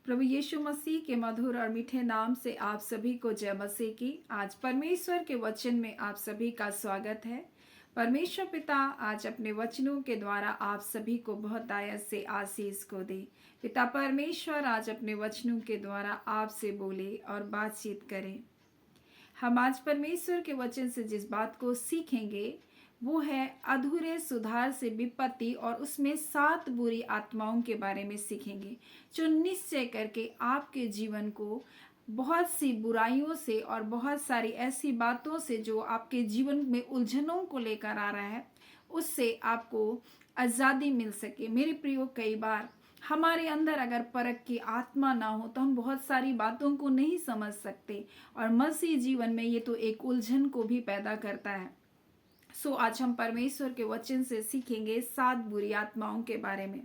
प्रभु यीशु मसीह के मधुर और मीठे नाम से आप सभी को जय मसीह की। आज परमेश्वर के वचन में आप सभी का स्वागत है। परमेश्वर पिता आज अपने वचनों के द्वारा आप सभी को बहुत आयत से आशीष को दे। पिता परमेश्वर आज अपने वचनों के द्वारा आपसे बोले और बातचीत करें। हम आज परमेश्वर के वचन से जिस बात को सीखेंगे वो है अधूरे सुधार से विपत्ति, और उसमें 7 बुरी आत्माओं के बारे में सीखेंगे जो निश्चय करके आपके जीवन को बहुत सी बुराइयों से और बहुत सारी ऐसी बातों से जो आपके जीवन में उलझनों को लेकर आ रहा है उससे आपको आज़ादी मिल सके। मेरे प्रियो, कई बार हमारे अंदर अगर परख की आत्मा ना हो तो हम बहुत सारी बातों को नहीं समझ सकते, और मसीह जीवन में ये तो एक उलझन को भी पैदा करता है। आज हम परमेश्वर के वचन से सीखेंगे 7 बुरी आत्माओं के बारे में।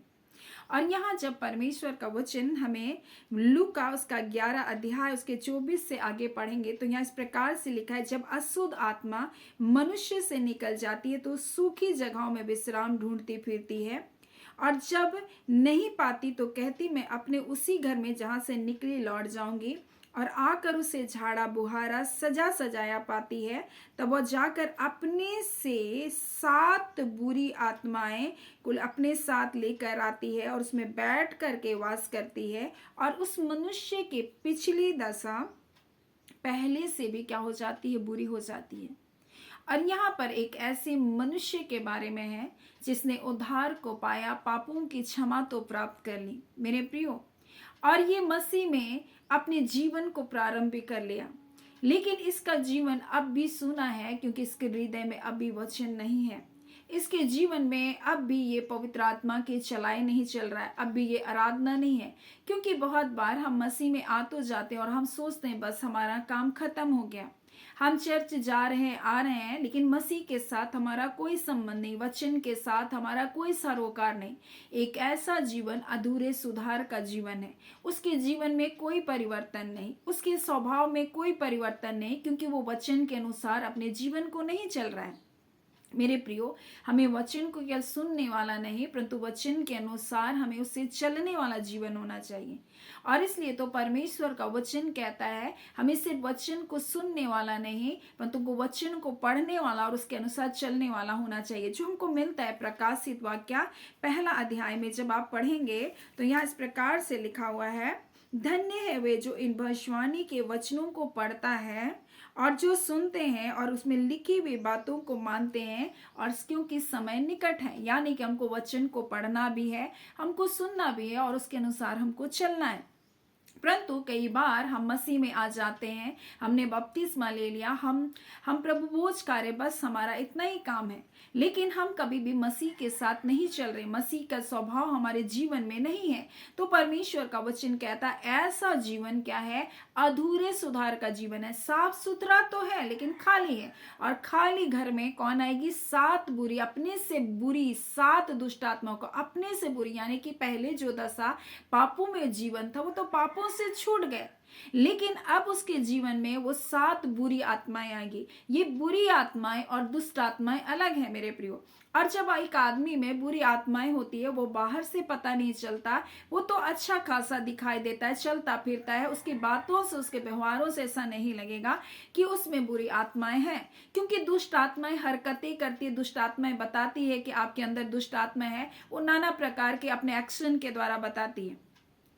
और यहाँ जब परमेश्वर का वचन हमें लूका उसका 11 अध्याय उसके 24 से आगे पढ़ेंगे तो यहाँ इस प्रकार से लिखा है, जब अशुद्ध आत्मा मनुष्य से निकल जाती है तो सूखी जगहों में विश्राम ढूंढती फिरती है, और जब नहीं पाती तो कहती मैं अपने उसी घर में जहाँ से निकली लौट जाऊंगी, और आकर उसे झाड़ा बुहारा सजा सजाया पाती है। तब वह जाकर अपने से 7 बुरी आत्माएं कुल अपने साथ लेकर आती है और उसमें बैठ करके वास करती है, और उस मनुष्य की पिछली दशा पहले से भी क्या हो जाती है, बुरी हो जाती है। और यहाँ पर एक ऐसे मनुष्य के बारे में है जिसने उद्धार को पाया, पापों की क्षमा तो प्राप्त कर ली मेरे प्रियो, और ये मसीह में अपने जीवन को प्रारंभ भी कर लिया, लेकिन इसका जीवन अब भी सूना है क्योंकि इसके हृदय में अब भी वचन नहीं है। इसके जीवन में अब भी ये पवित्र आत्मा के चलाए नहीं चल रहा है, अब भी ये आराधना नहीं है, क्योंकि बहुत बार हम मसीह में आ तो जाते हैं और हम सोचते हैं बस हमारा काम खत्म हो गया, हम चर्च जा रहे हैं आ रहे हैं, लेकिन मसीह के साथ हमारा कोई संबंध नहीं, वचन के साथ हमारा कोई सरोकार नहीं। एक ऐसा जीवन अधूरे सुधार का जीवन है। उसके जीवन में कोई परिवर्तन नहीं, उसके स्वभाव में कोई परिवर्तन नहीं, क्योंकि वो वचन के अनुसार अपने जीवन को नहीं चल रहा है। मेरे प्रियो, हमें वचन को केवल सुनने वाला नहीं परंतु वचन के अनुसार हमें उससे चलने वाला जीवन होना चाहिए। और इसलिए तो परमेश्वर का वचन कहता है हमें सिर्फ वचन को सुनने वाला नहीं परंतु वचन को पढ़ने वाला और उसके अनुसार चलने वाला होना चाहिए, जो हमको मिलता है प्रकाशित वाक्य 1 अध्याय में। जब आप पढ़ेंगे तो यहाँ इस प्रकार से लिखा हुआ है, धन्य है वे जो इन भविष्यवाणी के वचनों को पढ़ता है और जो सुनते हैं और उसमें लिखी हुई बातों को मानते हैं, और क्योंकि समय निकट है। यानी कि हमको वचन को पढ़ना भी है, हमको सुनना भी है और उसके अनुसार हमको चलना है। परंतु कई बार हम मसीह में आ जाते हैं, हमने बपतिस्मा ले लिया, हम प्रभु बोझ कार्य, बस हमारा इतना ही काम है, लेकिन हम कभी भी मसीह के साथ नहीं चल रहे, मसीह का स्वभाव हमारे जीवन में नहीं है। तो परमेश्वर का वचन कहता है ऐसा जीवन क्या है, अधूरे सुधार का जीवन है। साफ सुथरा तो है लेकिन खाली है, और खाली घर में कौन आएगी, 7 बुरी, अपने से बुरी 7 दुष्ट आत्माओं को, अपने से बुरी, यानी कि पहले जो दशा पापों में जीवन था वो तो पापों से छूट गए, लेकिन अब उसके जीवन में वो 7 बुरी आत्माएं आएंगी। ये बुरी आत्माएं और दुष्ट आत्माएं अलग है मेरे प्रियो। और जब एक आदमी में बुरी आत्माएं होती है वो बाहर से पता नहीं चलता, वो तो अच्छा खासा दिखाई देता है, चलता फिरता है, उसकी बातों से उसके व्यवहारों से ऐसा नहीं लगेगा कि उसमें बुरी आत्माएं हैं, क्योंकि दुष्ट आत्माएं हरकतें करती है, दुष्ट आत्माएं बताती है कि आपके अंदर दुष्ट आत्मा है, वो नाना प्रकार के अपने एक्शन के द्वारा बताती है।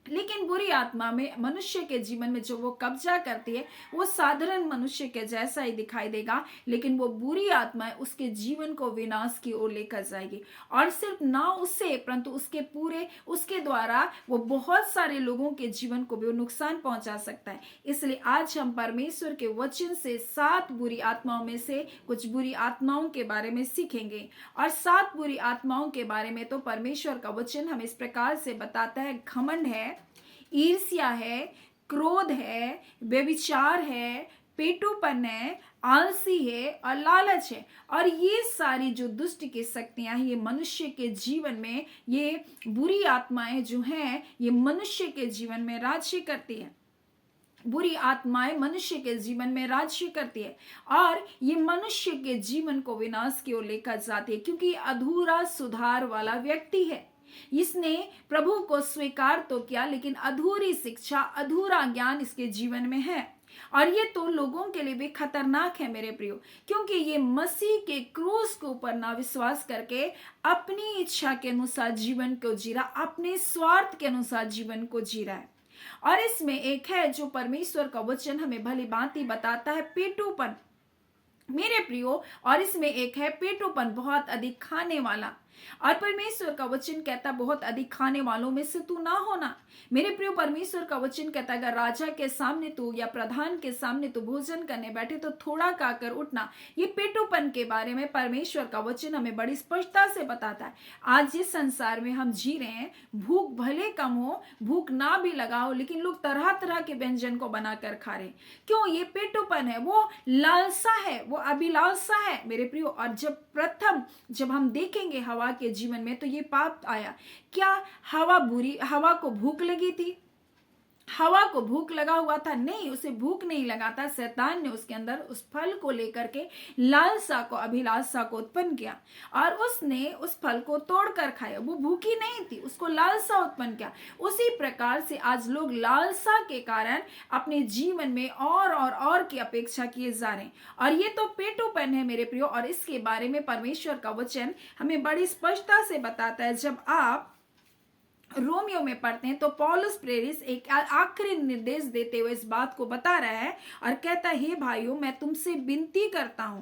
लेकिन बुरी आत्मा में मनुष्य के जीवन में जो वो कब्जा करती है वो साधारण मनुष्य के जैसा ही दिखाई देगा, लेकिन वो बुरी आत्मा उसके जीवन को विनाश की ओर लेकर जाएगी, और सिर्फ ना उससे परंतु उसके द्वारा वो बहुत सारे लोगों के जीवन को भी नुकसान पहुंचा सकता है। इसलिए आज हम परमेश्वर के वचन से 7 बुरी आत्माओं में से कुछ बुरी आत्माओं के बारे में सीखेंगे। और 7 बुरी आत्माओं के बारे में तो परमेश्वर का वचन हमें इस प्रकार से बताता है, घमंड है, ईर्ष्या है, क्रोध है, व्यभिचार है, पेटूपन है, आलसी है और लालच है। और ये सारी जो दुष्ट की शक्तियां हैं ये मनुष्य के जीवन में, ये बुरी आत्माएं जो हैं ये मनुष्य के जीवन में राज्य करती है। बुरी आत्माएं मनुष्य के जीवन में राज्य करती है और ये मनुष्य के जीवन को विनाश की ओर लेकर जाती है, क्योंकि अधूरा सुधार वाला व्यक्ति है। इसने प्रभु को स्वीकार तो किया, लेकिन अधूरी शिक्षा, अधूरा ज्ञान इसके जीवन में है। और ये तो लोगों के लिए भी खतरनाक है मेरे प्रियो, क्योंकि ये मसीह के क्रूस के ऊपर ना विश्वास करके अपनी इच्छा के अनुसार जीवन को जी रहा, अपने स्वार्थ के अनुसार जीवन को जी रहा है। और इसमें एक है जो परमेश्वर का वचन हमें भली भांति बताता है, पेटूपन मेरे प्रियो। और इसमें एक है पेटूपन, बहुत अधिक खाने वाला। और परमेश्वर का वचन कहता बहुत अधिक खाने वालों में से तू ना होना। मेरे प्रियो, परमेश्वर का वचन कहता अगर राजा के सामने तू या प्रधान के सामने तू भोजन करने बैठे तो थोड़ा खाकर उठना। ये पेटूपन के बारे में परमेश्वर का वचन हमें बड़ी स्पष्टता से बताता है। आज जिस संसार में हम जी रहे हैं, भूख भले कम हो, भूख ना भी लगा हो, लेकिन लोग तरह तरह के व्यंजन को बनाकर खा रहे हैं। क्यों? ये पेटूपन है, वो लालसा है, वो अभिलाषा है मेरे प्रियो। और जब हम देखेंगे हवा के जीवन में तो ये पाप आया। क्या हवा को भूख लगी थी? हवा को भूख लगा हुआ था? नहीं, उसे भूख नहीं लगा था। शैतान ने उसके अंदर उस फल को लेकर के लालसा को, अभिलाषा को उत्पन्न किया और उसने उस फल को तोड़कर खाया। वो भूखी नहीं थी, उसको लालसा उत्पन्न किया। उसी प्रकार से आज लोग लालसा के कारण अपने जीवन में और की अपेक्षा किए जा रहे हैं। और ये तो पेटूपन है मेरे प्रियो। और इसके बारे में परमेश्वर का वचन हमें बड़ी स्पष्टता से बताता है। जब आप रोमियो में पढ़ते हैं तो पौलुस प्रेरित एक आखिरी निर्देश देते हुए इस बात को बता रहा है और कहता है, हे भाइयों, मैं तुमसे विनती करता हूं,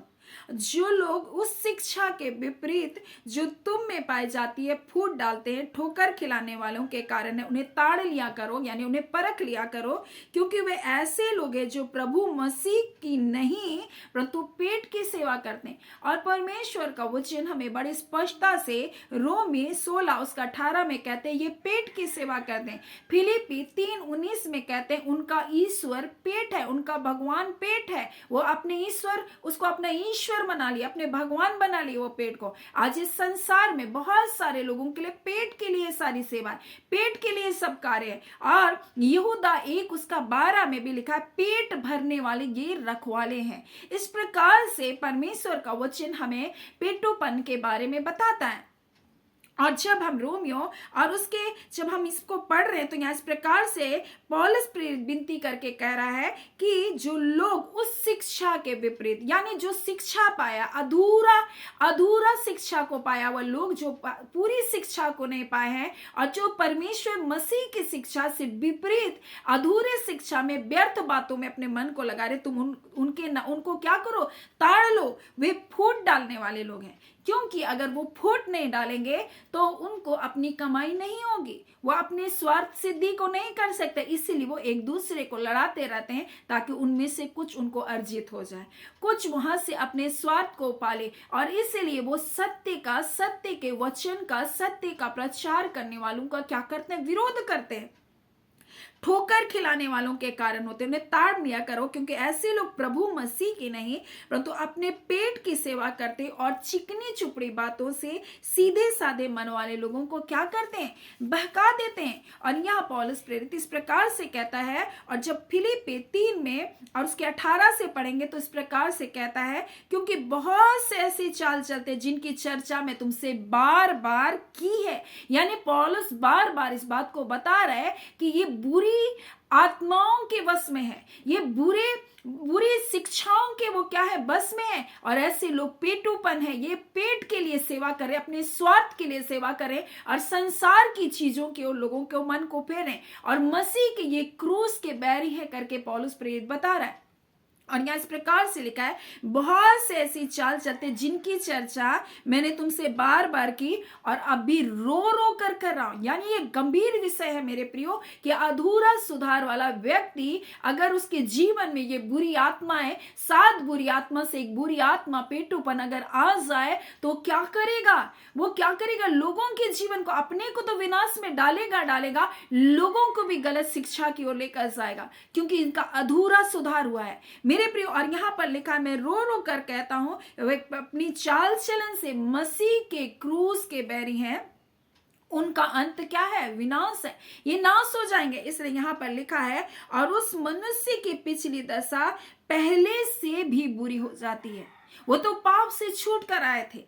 जो लोग उस शिक्षा के विपरीत जो तुम में पाई जाती है फूट डालते हैं, ठोकर खिलाने वालों के कारण है, उन्हें ताड़ लिया करो, यानी उन्हें परख लिया करो, क्योंकि वे ऐसे लोग हैं जो प्रभु मसीह की नहीं परंतु पेट की सेवा करते हैं। और परमेश्वर का वचन हमें बड़ी स्पष्टता से रोमी 16 उसका 18 में कहते हैं ये पेट की सेवा करते हैं। फिलिपी 3:19 में कहते हैं उनका ईश्वर पेट है, उनका भगवान पेट है। वो अपने ईश्वर, उसको अपना ईश्वर बना लिया, अपने भगवान बना लिया वो पेट को। आज इस संसार में बहुत सारे लोगों के लिए पेट के लिए सारी सेवा है, पेट के लिए सब कार्य है। और यहूदा 1 उसका 12 में भी लिखा है, पेट भरने वाले ये रखवाले हैं। इस प्रकार से परमेश्वर का वचन हमें पेटूपन के बारे में बताता है। और जब हम रोमियो और उसके जब हम इसको पढ़ रहे हैं तो यहाँ इस प्रकार से पौलुस विनती करके कह रहा है कि जो लोग उस शिक्षा के विपरीत, यानी जो शिक्षा पाया, अधूरा शिक्षा को पाया, वह लोग जो पूरी शिक्षा को नहीं पाए हैं और जो परमेश्वर मसीह की शिक्षा से विपरीत अधूरे शिक्षा में व्यर्थ बातों में अपने मन को लगा रहे, तुम उनको क्या करो? ताड़ लो। वे फूट डालने वाले लोग हैं, क्योंकि अगर वो फूट नहीं डालेंगे तो उनको अपनी कमाई नहीं होगी, वो अपने स्वार्थ सिद्धि को नहीं कर सकते। इसीलिए वो एक दूसरे को लड़ाते रहते हैं ताकि उनमें से कुछ उनको अर्जित हो जाए, कुछ वहां से अपने स्वार्थ को पाले। और इसीलिए वो सत्य के वचन का, सत्य का प्रचार करने वालों का क्या करते हैं? विरोध करते हैं। ठोकर खिलाने वालों के कारण होते, उन्हें ताड़ लिया करो, क्योंकि ऐसे लोग प्रभु मसीह की नहीं परंतु अपने पेट की सेवा करते और चिकनी चुपड़ी बातों से सीधे साधे मन वाले लोगों को क्या करते हैं? बहका देते हैं। और यहाँ पौलुस प्रेरित इस प्रकार से कहता है, और जब फिलिप्पी 3 में और उसके 18 से पढ़ेंगे तो इस प्रकार से कहता है, क्योंकि बहुत से ऐसे चाल चलते जिनकी चर्चा मैं तुमसे बार बार की है। यानी पौलुस बार बार इस बात को बता रहा है कि ये बुरी आत्माओं के वश में है, ये बुरी शिक्षाओं के वो क्या है? बस में है। और ऐसे लोग पेटूपन है, ये पेट के लिए सेवा करे, अपने स्वार्थ के लिए सेवा करे और संसार की चीजों के और लोगों के मन को फेरे और मसीह के ये क्रूस के बैरी है करके पौलुस प्रेरित बता रहा है। और यहाँ इस प्रकार से लिखा है, बहुत से ऐसी चाल चलते जिनकी चर्चा मैंने तुमसे बार बार की और अभी रो कर रहा हूं। यानी ये गंभीर विषय है मेरे प्रियो कि अधूरा सुधार वाला व्यक्ति अगर उसके जीवन में ये बुरी आत्मा है, 7 बुरी आत्मा से एक बुरी आत्मा पेटूपन अगर आ जाए तो क्या करेगा? वो क्या करेगा? लोगों के जीवन को, अपने को तो विनाश में डालेगा, लोगों को भी गलत शिक्षा की ओर लेकर जाएगा, क्योंकि इनका अधूरा सुधार हुआ है मेरे प्रियो। और यहां पर लिखा, मैं रो कर कहता हूं, वे अपनी चाल चलन से मसीह के क्रूस के बैरी हैं, उनका अंत क्या है? विनाश है, ये नाश हो जाएंगे। इसलिए यहां पर लिखा है, और उस मनुष्य की पिछली दशा पहले से भी बुरी हो जाती है। वो तो पाप से छूट कर आए थे,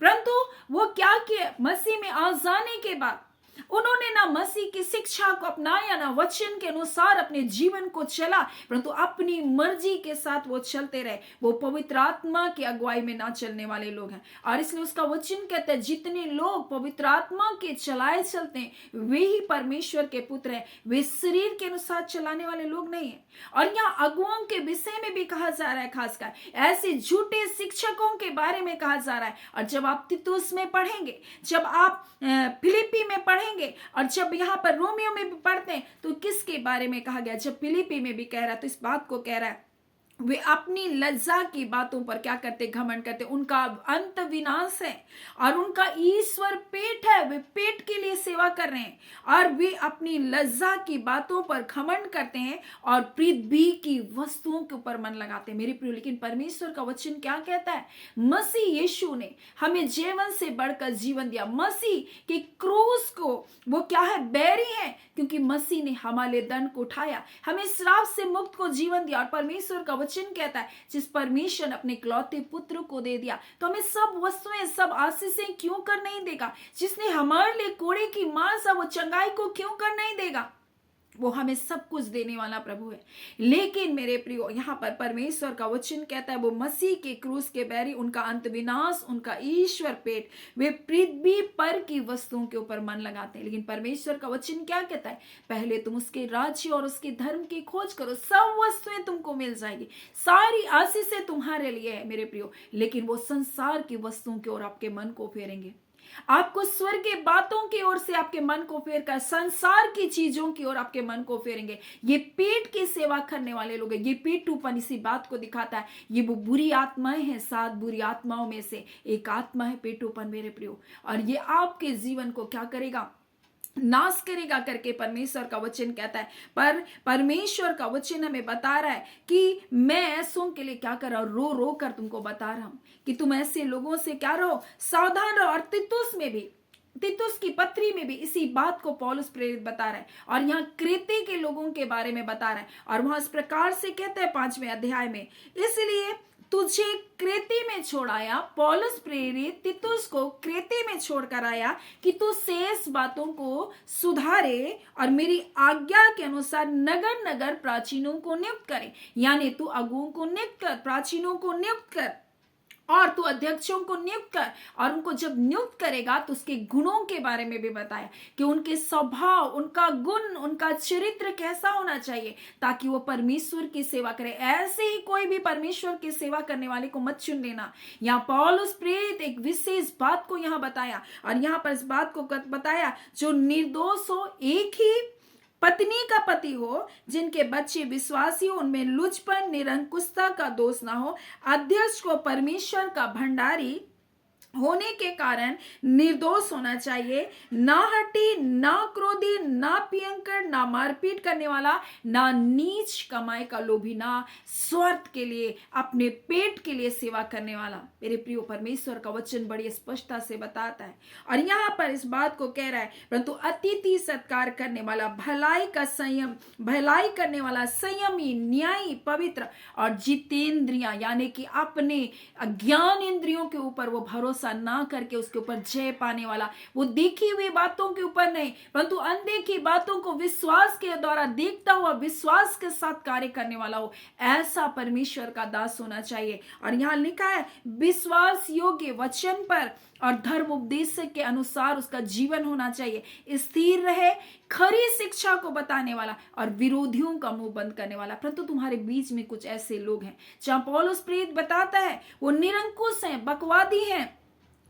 परंतु वो क्या किया, मसीह में आ जाने के बाद उन्होंने ना मसीह की शिक्षा को अपनाया, ना वचन के अनुसार अपने जीवन को चला, परंतु अपनी मर्जी के साथ वो चलते रहे। वो पवित्र आत्मा की अगुवाई में ना चलने वाले लोग हैं। और इसलिए उसका वचन कहता है, जितने लोग पवित्र आत्मा के चलाए चलते हैं वे ही परमेश्वर के पुत्र हैं, वे शरीर के अनुसार चलाने वाले लोग नहीं है। और यहाँ अगुओं के विषय में भी कहा जा रहा है, खासकर ऐसे झूठे शिक्षकों के बारे में कहा जा रहा है। और जब आप तीतुस में पढ़ेंगे, जब आप फिलिपी में पढ़ेंगे, और जब यहाँ पर रोमियो में भी पढ़ते हैं, तो किसके बारे में कहा गया? जब फिलिपी में भी कह रहा है तो इस बात को कह रहा है, वे अपनी लज्जा की बातों पर क्या करते? घमंड करते। उनका अंत विनाश है और उनका ईश्वर पेट है, वे पेट के लिए सेवा कर रहे हैं और वे अपनी लज्जा की बातों पर घमंड करते हैं और पृथ्वी की वस्तुओं के ऊपर मन लगाते हैं। मेरे प्रिय, लेकिन परमेश्वर का वचन क्या कहता है? मसीह यीशु ने हमें जीवन से बढ़कर जीवन दिया। मसीह के क्रूस को वो क्या है? बैरी है, क्योंकि मसीह ने हमारे दंड को उठाया, हमें श्राप से मुक्त को जीवन दिया। और परमेश्वर का वचन कहता है, जिस परमेश्वर ने अपने इकलौते पुत्र को दे दिया, तो हमें सब वस्तुएं, सब आशीषें क्यों कर नहीं देगा? जिसने हमारे लिए कोड़े की मार सा, वो चंगाई को क्यों कर नहीं देगा? वो हमें सब कुछ देने वाला प्रभु है। लेकिन मेरे प्रियो, यहाँ पर परमेश्वर का वचन कहता है, वो मसीह के क्रूस के बैरी, उनका अंत विनाश, उनका ईश्वर पेट, वे पृथ्वी पर की वस्तुओं के ऊपर मन लगाते हैं। लेकिन परमेश्वर का वचन क्या कहता है? पहले तुम उसके राज्य और उसके धर्म की खोज करो, सब वस्तुएं तुमको मिल जाएगी, सारी आशीषें तुम्हारे लिए है मेरे प्रियो। लेकिन वो संसार की वस्तुओं की ओर आपके मन को फेरेंगे, आपको स्वर्ग की बातों की ओर से आपके मन को फेर कर संसार की चीजों की ओर आपके मन को फेरेंगे। ये पेट की सेवा करने वाले लोग हैं। ये पेटूपन इसी बात को दिखाता है। ये वो बुरी आत्माएं हैं, 7 बुरी आत्माओं में से एक आत्मा है पेटूपन मेरे प्रियो। और ये आपके जीवन को क्या करेगा? नाश करेगा करके परमेश्वर का वचन कहता है। पर परमेश्वर का वचन हमें बता रहा है कि मैं ऐसों के लिए क्या कर रहा हूं? रो रो कर तुमको बता रहा हूं कि तुम ऐसे लोगों से क्या रहो? सावधान रहो। और तीतुस में भी, तीतुस की पत्री में भी इसी बात को पौलुस प्रेरित बता रहा है। और यहाँ क्रेते के लोगों के बारे में बता रहा है। और वहां इस प्रकार से कहता है 5वें अध्याय में, इसलिए तुझे क्रेते में छोड़ाया, पौलुस प्रेरित तीतुस को क्रेते में छोड़कर आया कि तू शेष बातों को सुधारे और मेरी आज्ञा के अनुसार नगर नगर प्राचीनों को नियुक्त करे। यानी तू अगुओं को नियुक्त कर, प्राचीनों को नियुक्त कर और तू अध्यक्षों को नियुक्त कर। और उनको जब नियुक्त करेगा तो उसके गुणों के बारे में भी बताया कि उनके स्वभाव, उनका गुण, उनका चरित्र कैसा होना चाहिए, ताकि वो परमेश्वर की सेवा करे। ऐसे ही कोई भी परमेश्वर की सेवा करने वाले को मत चुन लेना। यहाँ पौलुस प्रेरित एक विशेष बात को यहाँ बताया। और यहाँ पर इस बात को बताया, जो निर्दोष हो, एक ही पत्नी का पति हो, जिनके बच्चे विश्वासी हो, उनमें लुचपन, निरंकुशता का दोष ना हो, अध्यक्ष को परमेश्वर का भंडारी होने के कारण निर्दोष होना चाहिए, ना हठी, ना क्रोधी, ना पियंकर, ना मारपीट करने वाला, ना नीच कमाई का लोभी, ना स्वार्थ के लिए, अपने पेट के लिए सेवा करने वाला। मेरे प्रियो, परमेश्वर का वचन बड़ी स्पष्टता से बताता है। और यहाँ पर इस बात को कह रहा है, परंतु अतिथि सत्कार करने वाला, भलाई का संयम, भलाई करने वाला, संयमी, न्यायी, पवित्र और जितेंद्रिया, यानी कि अपने ज्ञान इंद्रियों के ऊपर वो भरोसा ना करके उसके ऊपर जय पाने वाला, वो देखी हुई बातों के ऊपर नहीं, परंतु अनदेखी बातों को विश्वास के द्वारा देखता हुआ विश्वास के साथ कार्य करने वाला हो, ऐसा परमेश्वर का दास होना चाहिए। और यहाँ लिखा है, विश्वास योग्य वचन पर और धर्म उपदेश के अनुसार उसका जीवन होना चाहिए, स्थिर रहे, खरी शिक्षा को बताने वाला और विरोधियों का मुंह बंद करने वाला। परंतु तुम्हारे बीच में कुछ ऐसे लोग हैं, जहां पौलुस प्रेरित बताता है, वो निरंकुश हैं, बकवादी हैं,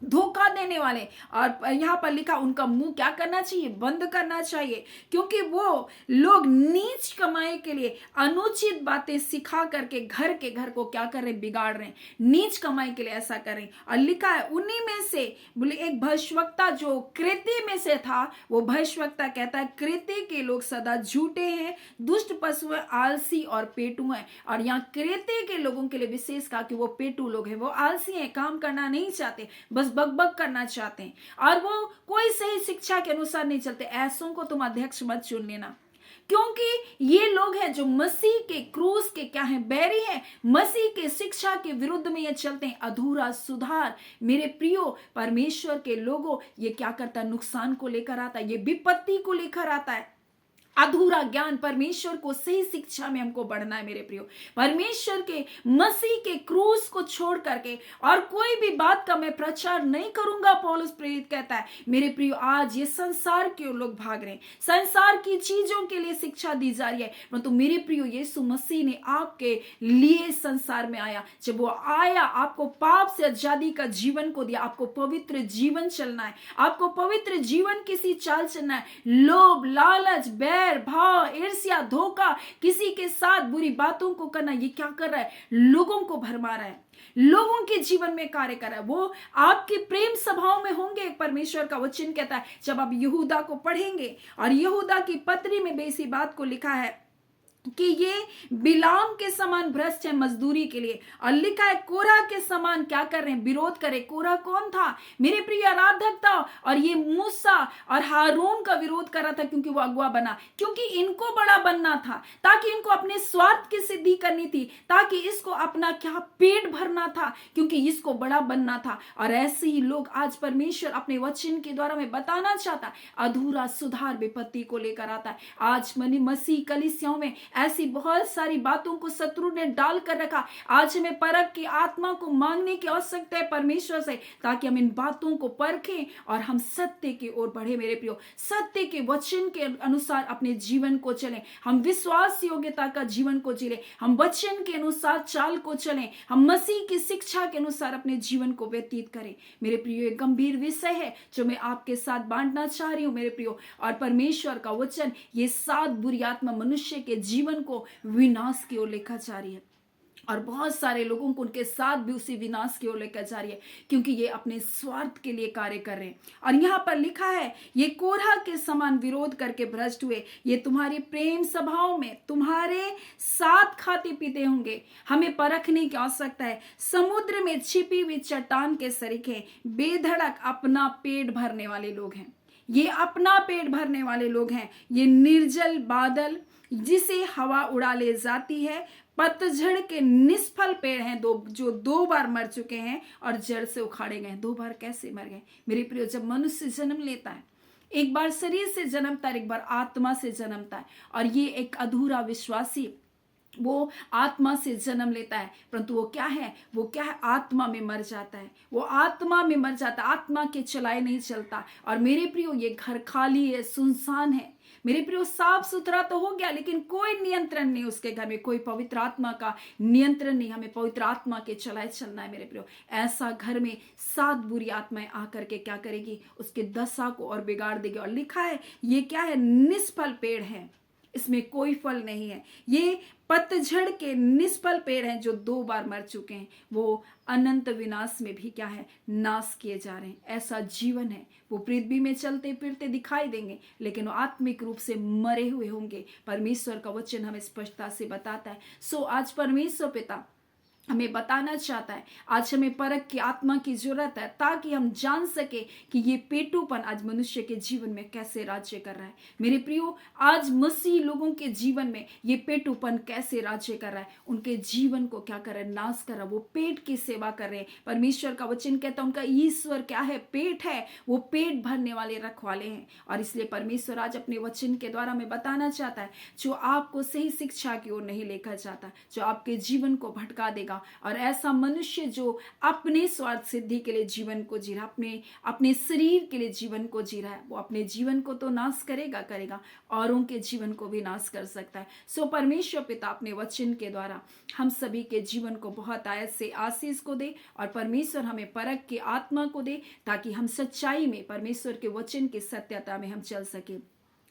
धोखा देने वाले। और यहाँ पर लिखा, उनका मुंह क्या करना चाहिए? बंद करना चाहिए, क्योंकि वो लोग नीच कमाई के लिए अनुचित बातें सिखा करके घर के घर को क्या कर रहे? बिगाड़ रहे हैं, नीच कमाई के लिए ऐसा कर रहे हैं। और लिखा है, उन्हीं में से बोले एक भविष्यवक्ता जो क्रेते में से था, वो भविष्यवक्ता कहता है, क्रेते के लोग सदा झूठे हैं, दुष्ट पशु हैं, आलसी और पेटू हैं। और यहाँ क्रेते के लोगों के लिए विशेष कहा कि वो पेटू लोग हैं, वो आलसी हैं, काम करना नहीं चाहते, बस बकबक करना चाहते हैं और वो कोई सही शिक्षा के अनुसार नहीं चलते। ऐसों को तुम अध्यक्ष मत चुन लेना। क्योंकि ये लोग हैं जो मसीह के क्रूस के क्या है, बैरी हैं, मसीह के शिक्षा के विरुद्ध में ये चलते हैं। अधूरा सुधार मेरे प्रियो परमेश्वर के लोगों ये क्या करता है, नुकसान को लेकर आता है, ये विपत्ति को लेकर आता है। अधूरा ज्ञान, परमेश्वर को सही शिक्षा में हमको बढ़ना है मेरे प्रियो। परमेश्वर के मसीह के क्रूस को छोड़ करके और कोई भी बात का मैं प्रचार नहीं करूंगा, पौलुस प्रेरित कहता है। मेरे प्रियो आज ये संसार के लोग भाग रहे हैं, संसार की चीजों के लिए शिक्षा दी जा रही है, परंतु मेरे प्रियो यीशु मसीह ने आपके लिए संसार में आया। जब वो आया आपको पाप से आजादी का जीवन को दिया, आपको पवित्र जीवन चलना है, आपको पवित्र जीवन किसी चाल चलना है। लोभ, लालच, भाव, ईर्ष्या, धोखा, किसी के साथ बुरी बातों को करना, ये क्या कर रहा है, लोगों को भरमा रहा है, लोगों के जीवन में कार्य कर रहा है। वो आपकी प्रेम सभाओं में होंगे। परमेश्वर का वचन कहता है, जब आप यहूदा को पढ़ेंगे और यहूदा की पत्री में भी इसी बात को लिखा है कि ये बिलाम के समान भ्रष्ट है मजदूरी के लिए, और लिखा है कोरा के समान क्या कर रहे हैं, विरोध करे। कोरा कौन था, मेरे प्रिय आराधक था, और ये मूसा और हारून का विरोध कर रहा था, क्योंकि वो अगुआ बना, क्योंकि इनको बड़ा बनना था, ताकि इनको अपने स्वार्थ की सिद्धि करनी थी, ताकि इसको अपना क्या पेट भरना था, क्योंकि इसको बड़ा बनना था। और ऐसे ही लोग आज परमेश्वर अपने वचन के द्वारा में बताना चाहता है, अधूरा सुधार विपत्ति को लेकर आता है। आज मसीह कलीसियाओं में ऐसी बहुत सारी बातों को शत्रु ने डाल कर रखा। आज हमें परख की आत्मा को मांगने की आवश्यकता है परमेश्वर से, ताकि हम इन बातों को परखें और हम सत्य की ओर बढ़े। मेरे प्रियो, सत्य के वचन के अनुसार अपने जीवन को चलें, हम विश्वास योग्यता का जीवन को जी लें, हम वचन के अनुसार चाल को चलें, हम मसीह की शिक्षा के अनुसार अपने जीवन को व्यतीत करें। मेरे प्रियो, एक गंभीर विषय है जो मैं आपके साथ बांटना चाह रही हूं मेरे प्रियो। और परमेश्वर का वचन ये 7 बुरी आत्मा मनुष्य के जीवन को विनाश की ओर लेकर जा रही है, और बहुत सारे लोगों को उनके साथ भी उसी विनाश की ओर लेकर जा रही है, क्योंकि ये अपने स्वार्थ के लिए कार्य कर रहे हैं। और यहाँ पर लिखा है, ये कोरह के समान विरोध करके भ्रष्ट हुए, ये तुम्हारी प्रेम सभाओं में तुम्हारे साथ खाते पीते होंगे। हमें परखने की आवश्यकता है। समुद्र में छिपी हुई चट्टान के सरीखे बेधड़क अपना पेट भरने वाले लोग हैं। ये अपना पेट भरने वाले लोग हैं। ये निर्जल बादल जिसे हवा उड़ा ले जाती है, पतझड़ के निष्फल पेड़ हैं, जो 2 बार मर चुके हैं और जड़ से उखाड़े गए। 2 बार कैसे मर गए मेरे प्रियो? जब मनुष्य जन्म लेता है, एक बार शरीर से जन्मता है, एक बार आत्मा से जन्मता है, और ये एक अधूरा विश्वासी वो आत्मा से जन्म लेता है, परंतु वो क्या है, आत्मा में मर जाता है। वो आत्मा में मर जाता है, आत्मा के चलाए नहीं चलता। और मेरे प्रियो, ये घर खाली है, सुनसान है। मेरे प्रियो, साफ सुथरा तो हो गया, लेकिन कोई नियंत्रण नहीं उसके घर में, कोई पवित्र आत्मा का नियंत्रण नहीं। हमें पवित्र आत्मा के चलाए चलना है मेरे प्रियो। ऐसा घर में 7 बुरी आत्माएं आकर के क्या करेगी, उसके दशा को और बिगाड़ देगी। और लिखा है, ये क्या है, निष्फल पेड़ है, इसमें कोई फल नहीं है। ये पतझड़ के निष्फल पेड़ हैं जो 2 बार मर चुके हैं, वो अनंत विनाश में भी क्या है, नाश किए जा रहे हैं। ऐसा जीवन है। वो पृथ्वी में चलते फिरते दिखाई देंगे, लेकिन वो आत्मिक रूप से मरे हुए होंगे। परमेश्वर का वचन हमें स्पष्टता से बताता है। सो आज परमेश्वर पिता हमें बताना चाहता है, आज हमें परख की आत्मा की जरूरत है, ताकि हम जान सके कि ये पेटूपन आज मनुष्य के जीवन में कैसे राज्य कर रहा है। मेरे प्रियो, आज मसीह लोगों के जीवन में ये पेटूपन कैसे राज्य कर रहा है, उनके जीवन को क्या कर रहा है, नाश कर रहा है। वो पेट की सेवा कर रहे हैं। परमेश्वर का वचन कहता है, उनका ईश्वर क्या है, पेट है। वो पेट भरने वाले रखवाले हैं। और इसलिए परमेश्वर आज अपने वचन के द्वारा हमें बताना चाहता है, जो आपको सही शिक्षा की ओर नहीं लेकर जाता, जो आपके जीवन को भटका देगा, और ऐसा मनुष्य जो अपने स्वार्थ सिद्धि के लिए जीवन को जी रहा, अपने शरीर के लिए जीवन को जी रहा है, वो अपने जीवन को तो नाश करेगा, औरों के जीवन को भी नाश कर सकता है। सो परमेश्वर पिता अपने वचन के द्वारा हम सभी के जीवन को बहुत आयत से आशीष को दे, और परमेश्वर हमें परख की आत्मा को दे, ताकि हम सच्चाई में परमेश्वर के वचन की सत्यता में हम चल सके।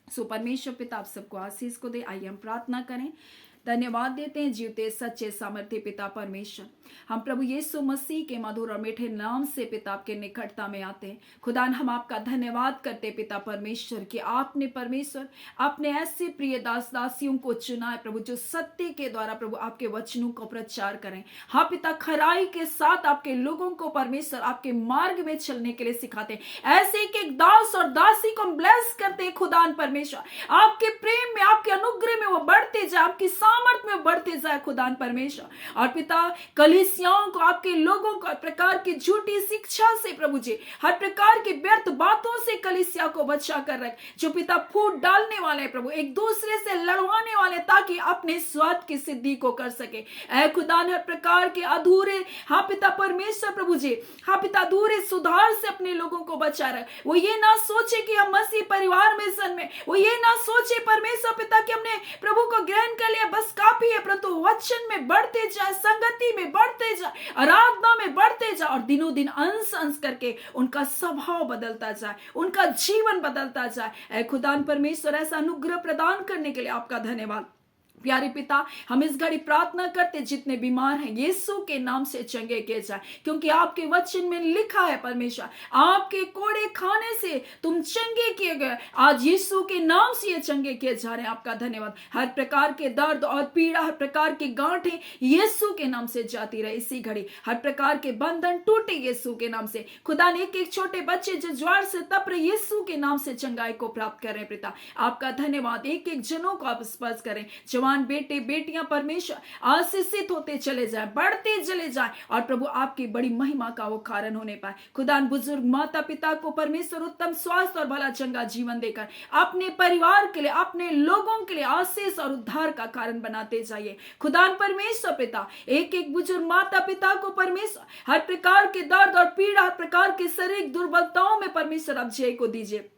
सो परमेश्वर पिता आप सबको आशीष को दे। आइए हम प्रार्थना करें। धन्यवाद देते हैं जीवते सच्चे सामर्थ्य पिता परमेश्वर, हम प्रभु यीशु मसीह के मधुर और मीठे नाम से पिता आपके निकटता में आते हैं। खुदा हम आपका धन्यवाद करते पिता परमेश्वर कि आपने परमेश्वर अपने ऐसे प्रिय दास दासियों को चुना है प्रभु, जो सत्य के द्वारा प्रभु आपके वचनों को प्रचार करें। हाँ पिता, खराई के साथ आपके लोगों को परमेश्वर आपके मार्ग में चलने के लिए सिखाते हैं। ऐसे एक दास और दासी को ब्लेस करते खुदा परमेश्वर, आपके प्रेम में, आपके जाए, आपकी सामर्थ में बढ़ते जाए खुदान परमेश्वर। और पिता कलीसियाओं को, आपके लोगों को हर प्रकार की झूठी शिक्षा से प्रभु जी, हर प्रकार की व्यर्थ बातों से कलीसिया को बचा कर रख, जो पिता फूट डालने वाले प्रभु, एक दूसरे से लड़वाने वाले, ताकि अपने स्वार्थ की सिद्धि को कर सके। ऐ खुदान हर प्रकार के अधूरे, हाँ पिता परमेश्वर प्रभु जी, हाँ पिता अधूरे सुधार से अपने लोगों को बचा रख। वो ये ना सोचे कि हम मसीह परिवार में जन्मे, वो ये ना सोचे परमेश्वर पिता कि हमने प्रभु को ग्रहण कर लिया बस काफी है, परंतु वचन में बढ़ते जाए, संगति में बढ़ते जाए, आराधना में बढ़ते जाए, और दिनों दिन अंश अंश करके उनका स्वभाव बदलता जाए, उनका जीवन बदलता जाए। ऐ खुदान परमेश्वर, ऐसा अनुग्रह प्रदान करने के लिए आपका धन्यवाद। प्यारे पिता, हम इस घड़ी प्रार्थना करते जितने बीमार हैं यीशु के नाम से चंगे किए जाए, क्योंकि आपके वचन में लिखा है परमेश्वर, आपके कोड़े खाने से तुम चंगे किए गए। आज यीशु के नाम से ये चंगे किए जा रहे हैं, आपका धन्यवाद। हर प्रकार के दर्द और पीड़ा, हर प्रकार की गांठें यीशु के नाम से जाती रहे इसी घड़ी, हर प्रकार के बंधन टूटे यीशु के नाम से। खुदा ने एक एक छोटे बच्चे जो ज्वार से तप रहे यीशु के नाम से चंगाई को प्राप्त कर रहे हैं पिता, आपका धन्यवाद। एक एक जनों को आप स्पर्श करें, जवान बेटे बेटियां परमेश्वर आशीषित होते चले जाए, बढ़ते चले जाए, और प्रभु आपकी बड़ी महिमा का वो कारण होने पाए। खुदान बुजुर्ग माता पिता को परमेश्वर उत्तम स्वास्थ्य और भला चंगा जीवन देकर अपने परिवार के लिए, अपने लोगों के लिए आशीष और उद्धार का कारण बनाते जाइए। खुदान परमेश्वर पिता, एक एक बुजुर्ग माता पिता को परमेश्वर हर प्रकार के दर्द और पीड़ा, हर प्रकार के शारीरिक दुर्बलताओं में परमेश्वर आप जय को दीजिए।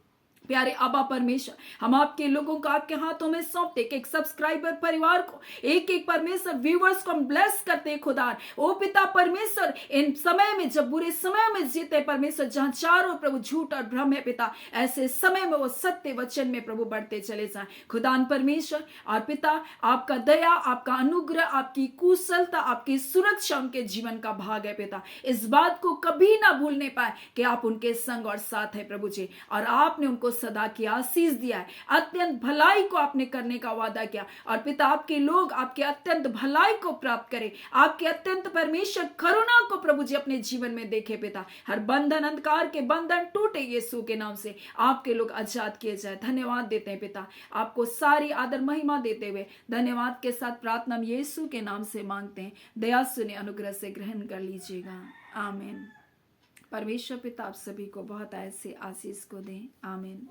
प्यारे अबा परमेश्वर, हम आपके लोगों को आपके हाथों में सौंपते, एक सब्सक्राइबर परिवार को, एक एक परमेश्वर व्यूअर्स को हम ब्लेस करते खुदा। ओ पिता परमेश्वर, इन समय में जब बुरे समय में जीते परमेश्वर, जहां चारों प्रभु झूठ और भ्रम है पिता, ऐसे समय में वो सत्य वचन में प्रभु बढ़ते चले जाए खुदान परमेश्वर। और पिता आपका दया, आपका अनुग्रह, आपकी कुशलता, आपकी सुरक्षा उनके जीवन का भाग है पिता। इस बात को कभी ना भूलने पाए कि आप उनके संग और साथ है प्रभु जी, और आपने उनको सदा की आशीष दिया है, अत्यंत भलाई को आपने करने का वादा किया। और पिता आपके लोग आपके अत्यंत भलाई को प्राप्त करें, आपके अत्यंत परमेश्वर करुणा को प्रभु जी अपने जीवन में देखे पिता। हर बंधन, अंधकार के बंधन टूटे यीशु के नाम से, आपके लोग आजाद किए जाए। धन्यवाद देते हैं पिता, आपको सारी आदर महिमा देते हुए धन्यवाद के साथ प्रार्थना हम यीशु के नाम से मांगते हैं। दया सुने, अनुग्रह से ग्रहण कर लीजिएगा, आमीन। परमेश्वर पिता आप सभी को बहुत ऐसे आशीष को दें, आमीन।